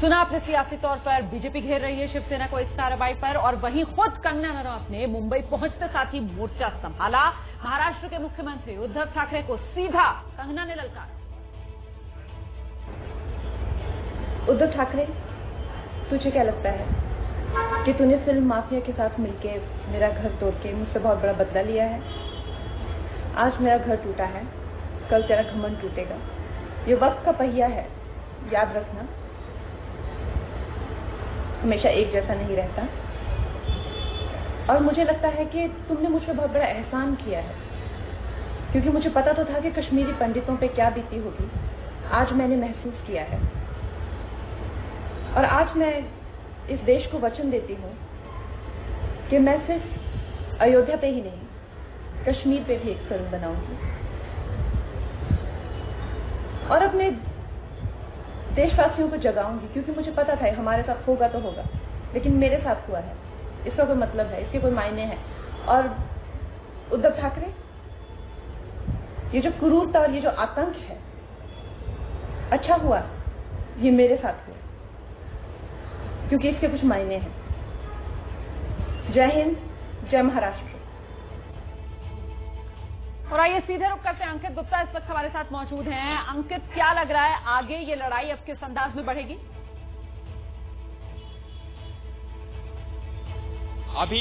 सुना आपने, सियासी तौर पर बीजेपी घेर रही है शिवसेना को इस कार्रवाई पर, और वहीं खुद कंगना रनौत ने मुंबई पहुंचते साथ ही मोर्चा संभाला। महाराष्ट्र के मुख्यमंत्री उद्धव ठाकरे को सीधा कंगना ने ललकारा। उद्धव ठाकरे, तुझे क्या लगता है कि तूने फिल्म माफिया के साथ मिलके मेरा घर तोड़ के मुझसे बहुत बड़ा बदला लिया है? आज मेरा घर टूटा है, कल तेरा घमंड टूटेगा। ये वक्त का पहिया है, याद रखना, हमेशा एक जैसा नहीं रहता। और मुझे लगता है कि तुमने मुझ पर बहुत बड़ा एहसान किया है, क्योंकि मुझे पता तो था कि कश्मीरी पंडितों पे क्या बीती होगी। आज मैंने महसूस किया है और आज मैं इस देश को वचन देती हूँ कि मैं सिर्फ अयोध्या पे ही नहीं, कश्मीर पे भी एक फिल्म बनाऊंगी और अपने देशवासियों को जगाऊंगी, क्योंकि मुझे पता था हमारे साथ होगा तो होगा, लेकिन मेरे साथ हुआ है, इसका कोई मतलब है, इसके कोई मायने हैं। और उद्धव ठाकरे, ये जो क्रूरता और ये जो आतंक है, अच्छा हुआ ये मेरे साथ हुआ, क्योंकि इसके कुछ मायने हैं। जय हिंद, जय महाराष्ट्र। और आइए सीधे रुक करते हैं, अंकित गुप्ता इस वक्त हमारे साथ मौजूद हैं। अंकित, क्या लग रहा है आगे ये लड़ाई अब किस अंदाज में बढ़ेगी? अभी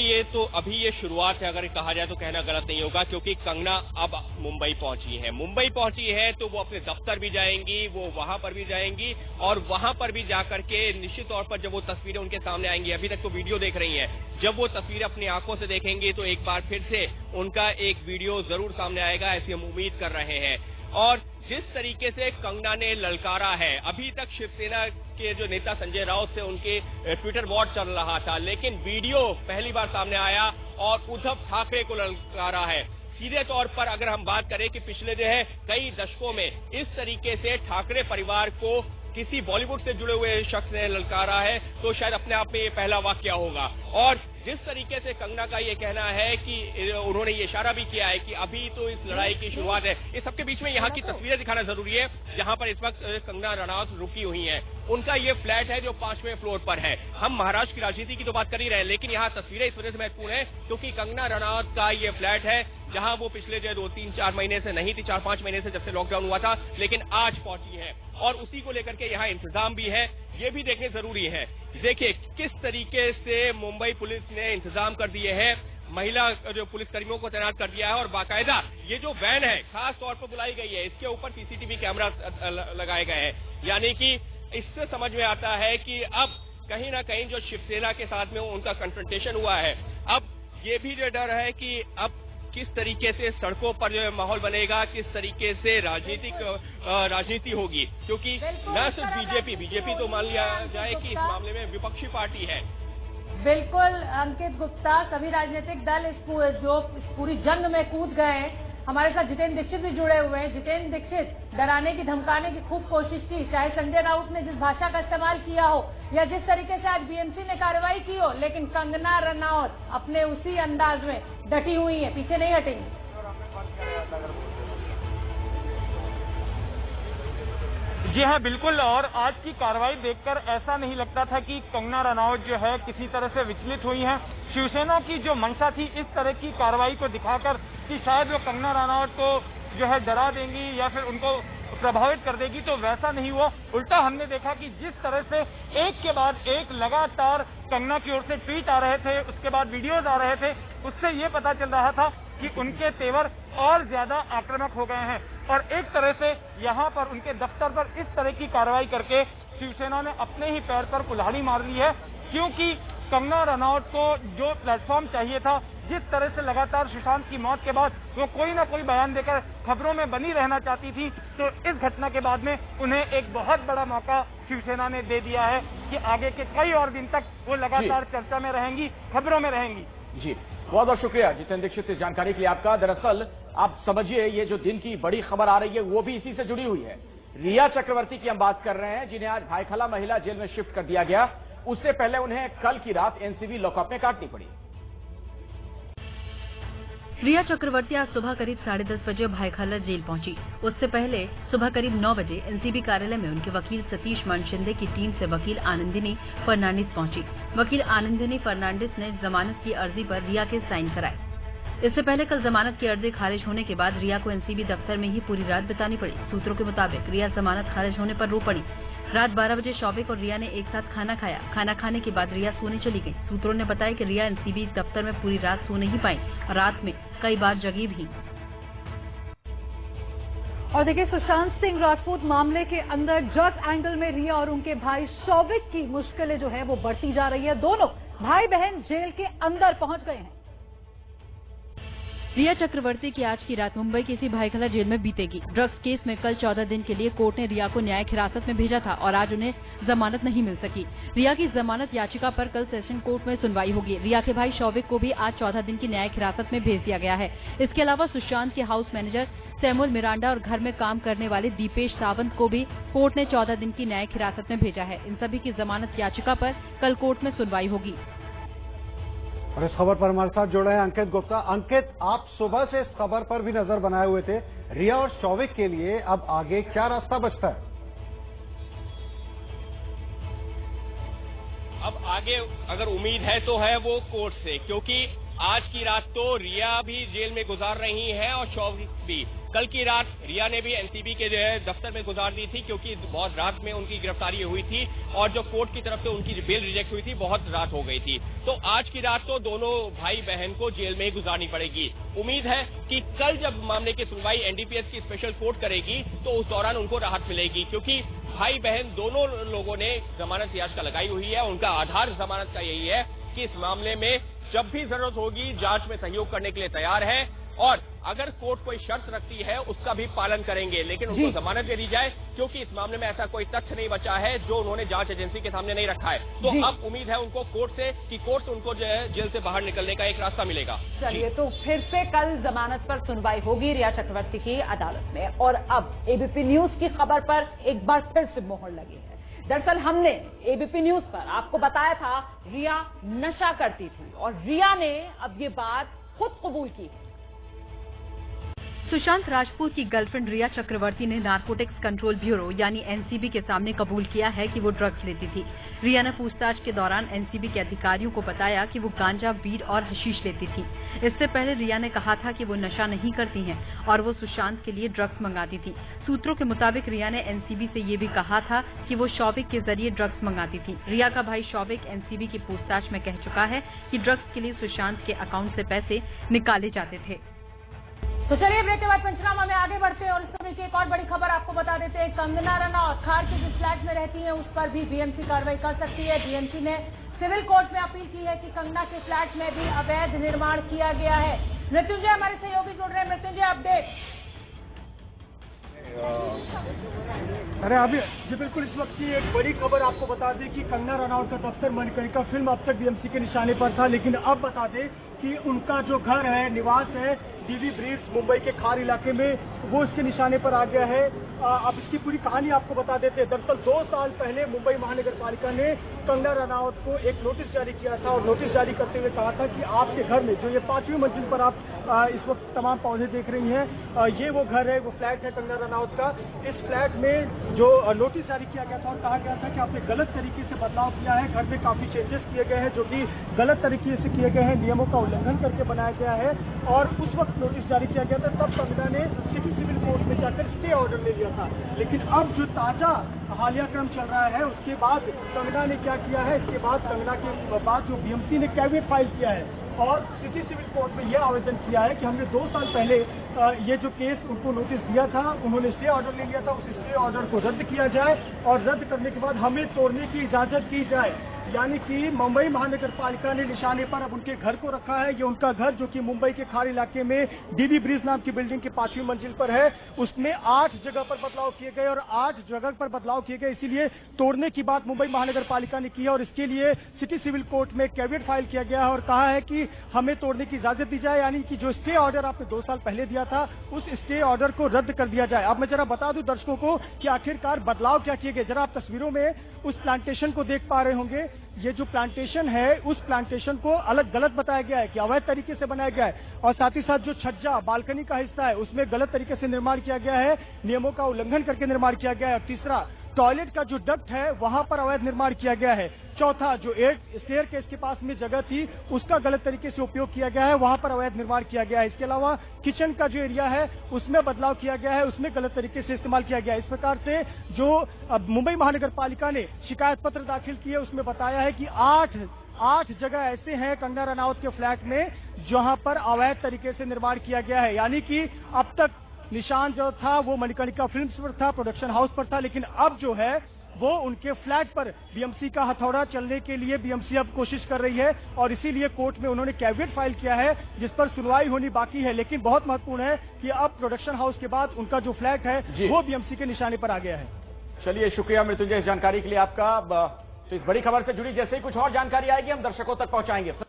ये शुरुआत है, अगर कहा जाए तो कहना गलत नहीं होगा, क्योंकि कंगना अब मुंबई पहुंची है तो वो अपने दफ्तर भी जाएंगी, वो वहां पर भी जाएंगी और वहां पर भी जाकर के निश्चित तौर पर जब वो तस्वीरें उनके सामने आएंगी, अभी तक तो वीडियो देख रही हैं, जब वो तस्वीरें अपनी आंखों से देखेंगी तो एक बार फिर से उनका एक वीडियो जरूर सामने आएगा, ऐसी हम उम्मीद कर रहे हैं। और जिस तरीके से कंगना ने ललकारा है, अभी तक शिवसेना के जो नेता संजय राउत से उनके ट्विटर वॉर चल रहा था, लेकिन वीडियो पहली बार सामने आया और उद्धव ठाकरे को ललकारा है। सीधे तौर पर अगर हम बात करें कि पिछले जो है कई दशकों में इस तरीके से ठाकरे परिवार को किसी बॉलीवुड से जुड़े हुए शख्स ने ललकारा है तो शायद अपने आप में ये पहला वाकया होगा। और जिस तरीके से कंगना का ये कहना है कि उन्होंने ये इशारा भी किया है कि अभी तो इस लड़ाई की शुरुआत है, इस सबके बीच में यहाँ की तस्वीरें दिखाना जरूरी है जहाँ पर इस वक्त कंगना रनौत रुकी हुई हैं। उनका ये फ्लैट है जो 5वें फ्लोर पर है। हम महाराष्ट्र की राजनीति की तो बात कर ही रहे हैं, लेकिन यहाँ तस्वीरें इस वजह से महत्वपूर्ण है क्योंकि कंगना रनौत का ये फ्लैट है जहां वो पिछले जो 2-3-4 महीने से नहीं थी, 4-5 महीने से जब से लॉकडाउन हुआ था, लेकिन आज पहुंची है और उसी को लेकर के यहाँ इंतजाम भी है, ये भी देखने जरूरी है। देखिए किस तरीके से मुंबई पुलिस ने इंतजाम कर दिए हैं, महिला जो पुलिसकर्मियों को तैनात कर दिया है और बाकायदा ये जो वैन है खास तौर पर बुलाई गई है, इसके ऊपर सीसीटीवी कैमरा लगाए गए हैं। यानी कि इससे समझ में आता है कि अब कहीं ना कहीं जो शिवसेना के साथ में उनका कन्फ्रंटेशन हुआ है, अब ये भी जो डर है कि अब किस तरीके से सड़कों पर जो माहौल बनेगा, किस तरीके से राजनीति होगी, क्योंकि न सिर्फ बीजेपी तो मान लिया जाए कि इस मामले में विपक्षी पार्टी है। बिल्कुल अंकित गुप्ता, सभी राजनीतिक दल इस पूरी जंग में कूद गए हैं। हमारे साथ जितेंद्र दीक्षित भी जुड़े हुए हैं। जितेंद्र दीक्षित, डराने की धमकाने की खूब कोशिश की, चाहे संजय राउत ने जिस भाषा का इस्तेमाल किया हो या जिस तरीके से आज बीएमसी ने कार्रवाई की हो, लेकिन कंगना रनौत अपने उसी अंदाज में डटी हुई है, पीछे नहीं हटेंगी। जी हाँ, बिल्कुल। और आज की कार्रवाई देखकर ऐसा नहीं लगता था कि कंगना रनौत जो है किसी तरह से विचलित हुई हैं। शिवसेना की जो मंशा थी इस तरह की कार्रवाई को दिखाकर कि शायद वो कंगना रनौत को जो है डरा देंगी या फिर उनको प्रभावित कर देगी, तो वैसा नहीं हुआ। उल्टा हमने देखा कि जिस तरह से एक के बाद एक लगातार कंगना की ओर से ट्वीट आ रहे थे, उसके बाद वीडियोज आ रहे थे, उससे ये पता चल रहा था कि उनके तेवर और ज्यादा आक्रामक हो गए हैं। और एक तरह से यहाँ पर उनके दफ्तर पर इस तरह की कार्रवाई करके शिवसेना ने अपने ही पैर पर कुल्हाड़ी मार ली है, क्योंकि कंगना रनौत को जो प्लेटफॉर्म चाहिए था, जिस तरह से लगातार सुशांत की मौत के बाद वो कोई ना कोई बयान देकर खबरों में बनी रहना चाहती थी, तो इस घटना के बाद में उन्हें एक बहुत बड़ा मौका शिवसेना ने दे दिया है कि आगे के कई और दिन तक वो लगातार चर्चा में रहेंगी, खबरों में रहेंगी। जी, बहुत बहुत शुक्रिया जितेंद्र दीक्षित इस जानकारी के लिए आपका। दरअसल आप समझिए, ये जो दिन की बड़ी खबर आ रही है वो भी इसी से जुड़ी हुई है। रिया चक्रवर्ती की हम बात कर रहे हैं, जिन्हें आज भायखला महिला जेल में शिफ्ट कर दिया गया। उससे पहले उन्हें कल की रात एनसीबी लॉकअप में काटनी पड़ी। रिया चक्रवर्ती आज सुबह करीब 10:30 बजे भायखला जेल पहुंची। उससे पहले सुबह करीब 9 बजे एनसीबी कार्यालय में उनके वकील सतीश मनशिंदे की टीम से वकील आनंदिनी फर्नांडिस पहुंची। वकील आनंदिनी फर्नांडिस ने जमानत की अर्जी पर रिया के साइन कराए। इससे पहले कल जमानत की अर्जी खारिज होने के बाद रिया को एनसीबी दफ्तर में ही पूरी रात बितानी पड़ी। सूत्रों के मुताबिक रिया जमानत खारिज होने पर रो पड़ी। रात 12 बजे शौविक और रिया ने एक साथ खाना खाया। खाना खाने के बाद रिया सोने चली गई। सूत्रों ने बताया कि रिया एनसीबी दफ्तर में पूरी रात सो नहीं पाई और रात में कई बार जगी भी। और देखिए, सुशांत सिंह राजपूत मामले के अंदर ड्रग्स एंगल में रिया और उनके भाई शौविक की मुश्किलें जो है वो बढ़ती जा रही है। दोनों भाई बहन जेल के अंदर पहुंच गए हैं। रिया चक्रवर्ती की आज की रात मुंबई की इसी भायखला जेल में बीतेगी। ड्रग्स केस में कल 14 दिन के लिए कोर्ट ने रिया को न्यायिक हिरासत में भेजा था और आज उन्हें जमानत नहीं मिल सकी। रिया की जमानत याचिका पर कल सेशन कोर्ट में सुनवाई होगी। रिया के भाई शौविक को भी आज 14 दिन की न्यायिक हिरासत में भेज दिया गया है। इसके अलावा सुशांत के हाउस मैनेजर सैमुअल मिरांडा और घर में काम करने वाले दीपेश सावंत को भी कोर्ट ने 14 दिन की न्यायिक हिरासत में भेजा है। इन सभी की जमानत याचिका पर कल कोर्ट में सुनवाई होगी। और इस खबर पर हमारे साथ जुड़े हैं अंकित गुप्ता। अंकित, आप सुबह से इस खबर पर भी नजर बनाए हुए थे। रिया और शौविक के लिए अब आगे क्या रास्ता बचता है? अब आगे अगर उम्मीद है तो है वो कोर्ट से, क्योंकि आज की रात तो रिया भी जेल में गुजार रही है और शौविक भी। कल की रात रिया ने भी एनसीबी के दफ्तर में गुजार दी थी, क्योंकि बहुत रात में उनकी गिरफ्तारी हुई थी और जो कोर्ट की तरफ से उनकी बेल रिजेक्ट हुई थी, बहुत रात हो गई थी। तो आज की रात तो दोनों भाई बहन को जेल में ही गुजारनी पड़ेगी। उम्मीद है कि कल जब मामले की सुनवाई एनडीपीएस की स्पेशल कोर्ट करेगी तो उस दौरान उनको राहत मिलेगी, क्योंकि भाई बहन दोनों लोगों ने जमानत याचिका लगाई हुई है। उनका आधार जमानत का यही है कि इस मामले में जब भी जरूरत होगी जांच में सहयोग करने के लिए तैयार है और अगर कोर्ट कोई शर्त रखती है उसका भी पालन करेंगे, लेकिन उनको जमानत दे दी जाए, क्योंकि इस मामले में ऐसा कोई तथ्य नहीं बचा है जो उन्होंने जांच एजेंसी के सामने नहीं रखा है। तो अब उम्मीद है उनको कोर्ट से कि कोर्ट से उनको जो है जेल से बाहर निकलने का एक रास्ता मिलेगा। चलिए, तो फिर से कल जमानत पर सुनवाई होगी रिया चक्रवर्ती की अदालत में। और अब एबीपी न्यूज की खबर पर एक बार फिर से मोहर लगी है। दरअसल हमने एबीपी न्यूज पर आपको बताया था रिया नशा करती थी और रिया ने अब ये बात खुद कबूल की है। सुशांत राजपूत की गर्लफ्रेंड रिया चक्रवर्ती ने नारकोटिक्स कंट्रोल ब्यूरो यानी एनसीबी के सामने कबूल किया है कि वो ड्रग्स लेती थी। रिया ने पूछताछ के दौरान एनसीबी के अधिकारियों को बताया कि वो गांजा, वीड और हशीश लेती थी। इससे पहले रिया ने कहा था कि वो नशा नहीं करती हैं और वो सुशांत के लिए ड्रग्स मंगाती थी। सूत्रों के मुताबिक रिया ने एनसीबी से ये भी कहा था कि वो शौविक के जरिए ड्रग्स मंगाती थी। रिया का भाई शौविक एनसीबी की पूछताछ में कह चुका है कि ड्रग्स के लिए सुशांत के अकाउंट से पैसे निकाले जाते थे। तो चलिए, ब्रेक के बाद पंचनामा में आगे बढ़ते हैं और इस समय की एक और बड़ी खबर आपको बता देते हैं। कंगना रनौत खार के जिस फ्लैट में रहती हैं उस पर भी बीएमसी कार्रवाई कर सकती है। बीएमसी ने सिविल कोर्ट में अपील की है कि कंगना के फ्लैट में भी अवैध निर्माण किया गया है। मृत्युंजय हमारे सहयोगी जुड़ रहे हैं। मृत्युंजय, अपडेट। अरे अभी जी बिल्कुल, इस वक्त की एक बड़ी खबर आपको बता दें कि कंगना रनौत का दफ्तर मणिकर्णिका फिल्म अब तक बीएमसी के निशाने पर था, लेकिन अब बता दें कि उनका जो घर है, निवास है डीवी ब्रिज मुंबई के खार इलाके में, वो इसके निशाने पर आ गया है। अब इसकी पूरी कहानी आपको बता देते हैं। दरअसल 2 साल पहले मुंबई महानगर पालिका ने कंगना रनौत को एक नोटिस जारी किया था और नोटिस जारी करते हुए कहा था कि आपके घर में जो ये 5वीं मंजिल पर आप इस वक्त तमाम पौधे देख रही हैं, ये वो घर है, वो फ्लैट है कंगना रनौत का। इस फ्लैट में जो नोटिस जारी किया गया था और कहा गया था कि आपने गलत तरीके से बदलाव किया है, घर में काफी चेंजेस किए गए हैं जो कि गलत तरीके से किए गए हैं, नियमों का उल्लंघन करके बनाया गया है। और उस वक्त नोटिस जारी किया गया था, तब कंगना ने सिटी सिविल कोर्ट में जाकर स्टे ऑर्डर ले लिया था। लेकिन अब जो ताजा हालिया क्रम चल रहा है, उसके बाद कंगना ने क्या किया है, इसके बाद कंगना के बाद जो बीएमसी ने कैविएट फाइल किया है और सिटी सिविल कोर्ट में यह आवेदन किया है कि हमने 2 साल पहले ये जो केस उनको नोटिस दिया था, उन्होंने स्टे ऑर्डर ले लिया था, उस स्टे ऑर्डर को रद्द किया जाए और रद्द करने के बाद हमें तोड़ने की इजाजत दी जाए। यानी कि मुंबई महानगर पालिका ने निशाने पर अब उनके घर को रखा है। ये उनका घर जो कि मुंबई के खार इलाके में डीवी ब्रिज नाम की बिल्डिंग की 5वीं मंजिल पर है, उसमें 8 जगह पर बदलाव किए गए और 8 जगह पर बदलाव किए गए, इसीलिए तोड़ने की बात मुंबई महानगर पालिका ने की है और इसके लिए सिटी सिविल कोर्ट में कैविएट फाइल किया गया है और कहा है कि हमें तोड़ने की इजाजत दी जाए। यानी कि जो स्टे ऑर्डर आपने 2 साल पहले दिया था, उस स्टे ऑर्डर को रद्द कर दिया जाए। अब मैं जरा बता दूं दर्शकों को कि आखिरकार बदलाव क्या किए गए। जरा आप तस्वीरों में उस प्लांटेशन को देख पा रहे होंगे। ये जो प्लांटेशन है, उस प्लांटेशन को अलग गलत बताया गया है कि अवैध तरीके से बनाया गया है और साथ ही साथ जो छज्जा बालकनी का हिस्सा है, उसमें गलत तरीके से निर्माण किया गया है, नियमों का उल्लंघन करके निर्माण किया गया है। और तीसरा, टॉयलेट का जो डक्ट है वहां पर अवैध निर्माण किया गया है। चौथा, जो स्टेयर केस के पास में जगह थी, उसका गलत तरीके से उपयोग किया गया है, वहां पर अवैध निर्माण किया गया है। इसके अलावा किचन का जो एरिया है उसमें बदलाव किया गया है, उसमें गलत तरीके से इस्तेमाल किया गया है। इस प्रकार से जो मुंबई महानगर पालिका ने शिकायत पत्र दाखिल किए, उसमें बताया है कि 8 जगह ऐसे हैं कंगना रनौत के फ्लैट में जहां पर अवैध तरीके से निर्माण किया गया है। यानी कि अब तक निशान जो था वो मणिकर्णिका फिल्म्स पर था, प्रोडक्शन हाउस पर था, लेकिन अब जो है वो उनके फ्लैट पर बीएमसी का हथौड़ा चलने के लिए बीएमसी अब कोशिश कर रही है और इसीलिए कोर्ट में उन्होंने कैविएट फाइल किया है, जिस पर सुनवाई होनी बाकी है। लेकिन बहुत महत्वपूर्ण है कि अब प्रोडक्शन हाउस के बाद उनका जो फ्लैट है वो बीएमसी के निशाने पर आ गया है। चलिए, शुक्रिया मृत्युंजय इस जानकारी के लिए आपका। तो इस बड़ी खबर से जुड़ी जैसे ही कुछ और जानकारी आएगी हम दर्शकों तक पहुंचाएंगे।